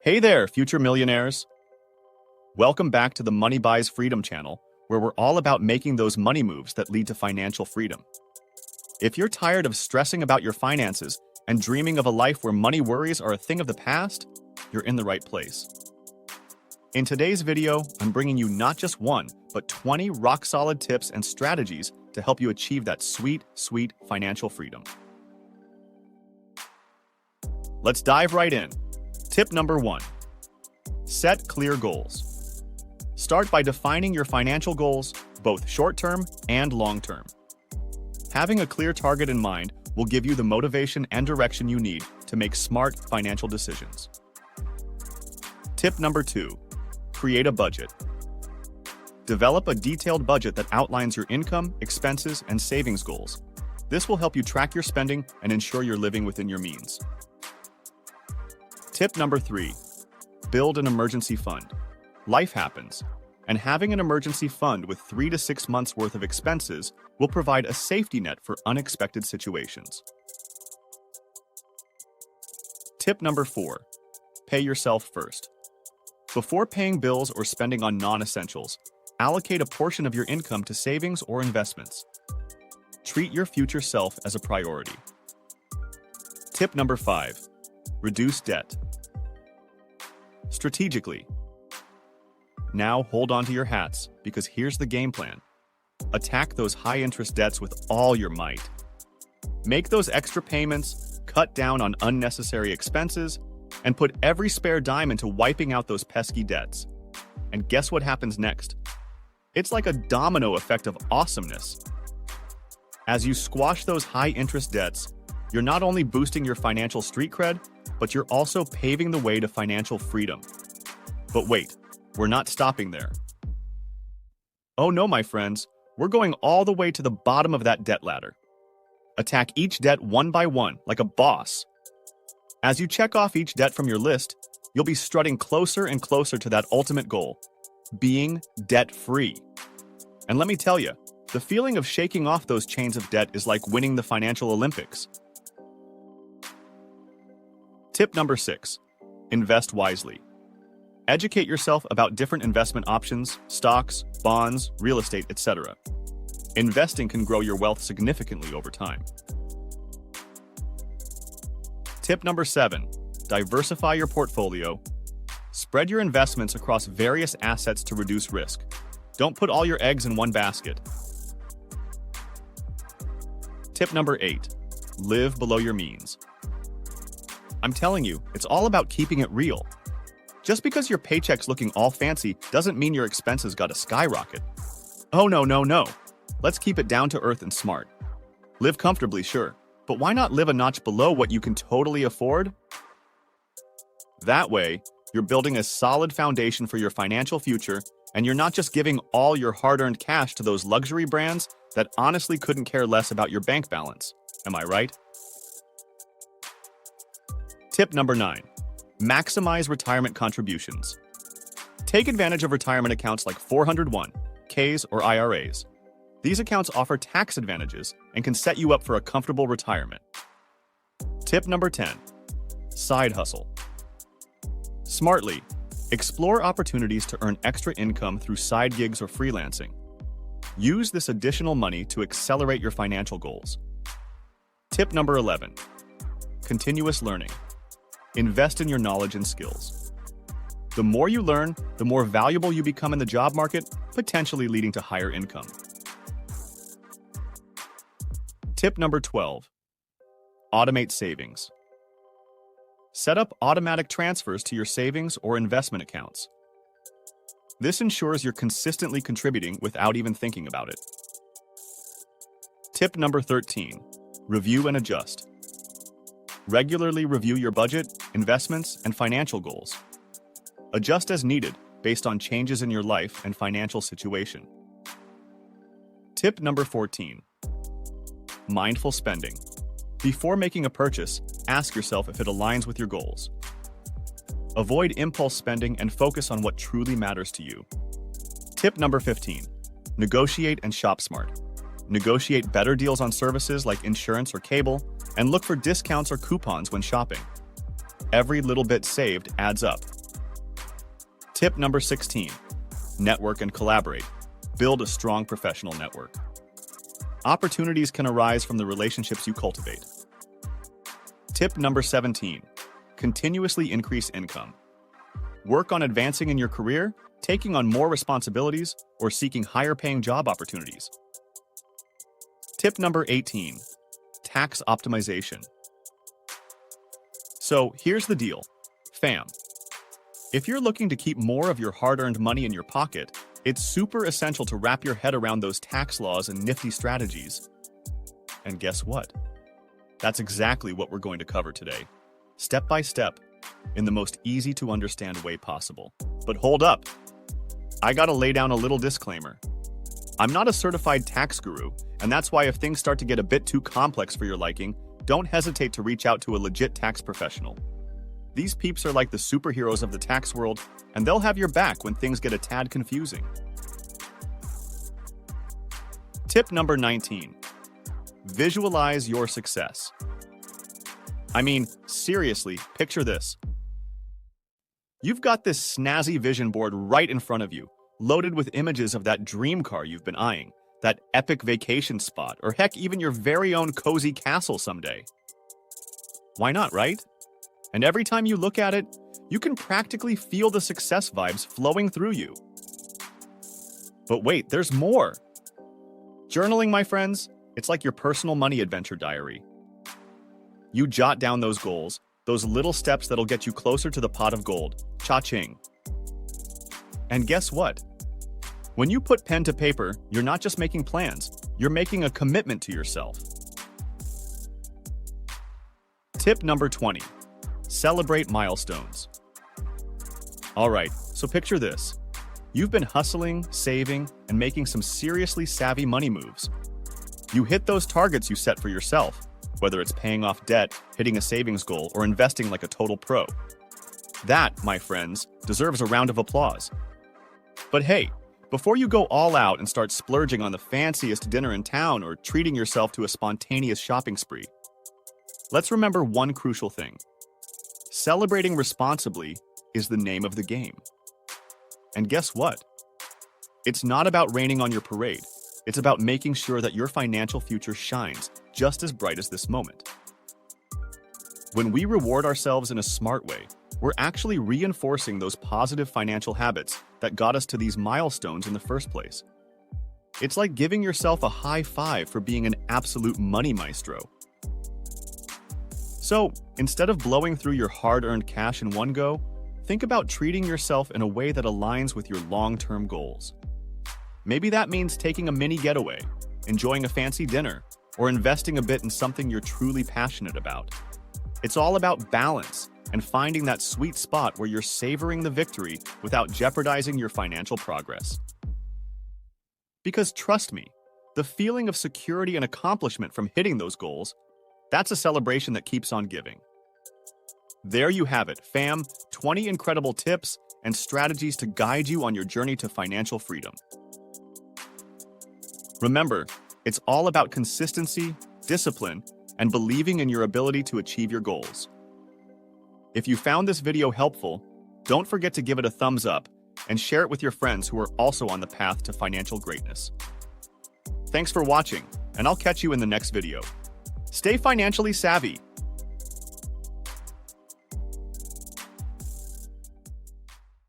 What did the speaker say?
Hey there, future millionaires! Welcome back to the Money Buys Freedom channel, where we're all about making those money moves that lead to financial freedom. If you're tired of stressing about your finances and dreaming of a life where money worries are a thing of the past, you're in the right place. In today's video, I'm bringing you not just one, but 20 rock-solid tips and strategies to help you achieve that sweet, sweet financial freedom. Let's dive right in. Tip number 1. Set clear goals. Start by defining your financial goals, both short-term and long-term. Having a clear target in mind will give you the motivation and direction you need to make smart financial decisions. Tip number 2. Create a budget. Develop a detailed budget that outlines your income, expenses, and savings goals. This will help you track your spending and ensure you're living within your means. Tip number 3. Build an emergency fund. Life happens, and having an emergency fund with 3 to 6 months worth of expenses will provide a safety net for unexpected situations. Tip number 4. Pay yourself first. Before paying bills or spending on non-essentials, allocate a portion of your income to savings or investments. Treat your future self as a priority. Tip number 5. Reduce debt. Strategically. Now hold on to your hats, because here's the game plan. Attack those high-interest debts with all your might. Make those extra payments, cut down on unnecessary expenses, and put every spare dime into wiping out those pesky debts. And guess what happens next? It's like a domino effect of awesomeness. As you squash those high-interest debts, you're not only boosting your financial street cred, but you're also paving the way to financial freedom. But wait, we're not stopping there. Oh no, my friends, we're going all the way to the bottom of that debt ladder. Attack each debt one by one, like a boss. As you check off each debt from your list, you'll be strutting closer and closer to that ultimate goal, being debt-free. And let me tell you, the feeling of shaking off those chains of debt is like winning the financial Olympics. Tip number 6. Invest wisely. Educate yourself about different investment options, stocks, bonds, real estate, etc. Investing can grow your wealth significantly over time. Tip number 7. Diversify your portfolio. Spread your investments across various assets to reduce risk. Don't put all your eggs in one basket. Tip number 8. Live below your means. I'm telling you, it's all about keeping it real. Just because your paycheck's looking all fancy doesn't mean your expenses gotta skyrocket. Oh no. Let's keep it down to earth and smart. Live comfortably, sure, but why not live a notch below what you can totally afford? That way, you're building a solid foundation for your financial future, and you're not just giving all your hard-earned cash to those luxury brands that honestly couldn't care less about your bank balance. Am I right? Tip number 9. Maximize retirement contributions. Take advantage of retirement accounts like 401(k)s or IRAs. These accounts offer tax advantages and can set you up for a comfortable retirement. Tip number 10. Side hustle. Smartly, explore opportunities to earn extra income through side gigs or freelancing. Use this additional money to accelerate your financial goals. Tip number 11. Continuous learning. Invest in your knowledge and skills. The more you learn, the more valuable you become in the job market, potentially leading to higher income. Tip number 12. Automate savings. Set up automatic transfers to your savings or investment accounts. This ensures you're consistently contributing without even thinking about it. Tip number 13. Review and adjust. Regularly review your budget, investments, and financial goals. Adjust as needed based on changes in your life and financial situation. Tip number 14. Mindful spending. Before making a purchase, ask yourself if it aligns with your goals. Avoid impulse spending and focus on what truly matters to you. Tip number 15. Negotiate and shop smart. Negotiate better deals on services like insurance or cable, and look for discounts or coupons when shopping. Every little bit saved adds up. Tip number 16. Network and collaborate. Build a strong professional network. Opportunities can arise from the relationships you cultivate. Tip number 17. Continuously increase income. Work on advancing in your career, taking on more responsibilities, or seeking higher-paying job opportunities. Tip number 18. Tax optimization. So here's the deal, fam. If you're looking to keep more of your hard-earned money in your pocket, it's super essential to wrap your head around those tax laws and nifty strategies. And guess what? That's exactly what we're going to cover today, step by step, in the most easy-to-understand way possible. But hold up! I gotta lay down a little disclaimer. I'm not a certified tax guru, and that's why if things start to get a bit too complex for your liking, don't hesitate to reach out to a legit tax professional. These peeps are like the superheroes of the tax world, and they'll have your back when things get a tad confusing. Tip number 19. Visualize your success. I mean, seriously, picture this. You've got this snazzy vision board right in front of you, loaded with images of that dream car you've been eyeing, that epic vacation spot, or heck, even your very own cozy castle someday. Why not, right? And every time you look at it, you can practically feel the success vibes flowing through you. But wait, there's more! Journaling, my friends, it's like your personal money adventure diary. You jot down those goals, those little steps that'll get you closer to the pot of gold. Cha-ching. And guess what? When you put pen to paper, you're not just making plans, you're making a commitment to yourself. Tip number 20. Celebrate milestones. Alright, so picture this. You've been hustling, saving, and making some seriously savvy money moves. You hit those targets you set for yourself, whether it's paying off debt, hitting a savings goal, or investing like a total pro. That, my friends, deserves a round of applause. But hey, before you go all out and start splurging on the fanciest dinner in town or treating yourself to a spontaneous shopping spree, let's remember one crucial thing. Celebrating responsibly is the name of the game. And guess what? It's not about raining on your parade. It's about making sure that your financial future shines just as bright as this moment. When we reward ourselves in a smart way, we're actually reinforcing those positive financial habits that got us to these milestones in the first place. It's like giving yourself a high five for being an absolute money maestro. So, instead of blowing through your hard-earned cash in one go, think about treating yourself in a way that aligns with your long-term goals. Maybe that means taking a mini getaway, enjoying a fancy dinner, or investing a bit in something you're truly passionate about. It's all about balance and finding that sweet spot where you're savoring the victory without jeopardizing your financial progress. Because trust me, the feeling of security and accomplishment from hitting those goals, that's a celebration that keeps on giving. There you have it, fam, 20 incredible tips and strategies to guide you on your journey to financial freedom. Remember, it's all about consistency, discipline, and believing in your ability to achieve your goals. If you found this video helpful, don't forget to give it a thumbs up and share it with your friends who are also on the path to financial greatness. Thanks for watching, and I'll catch you in the next video. Stay financially savvy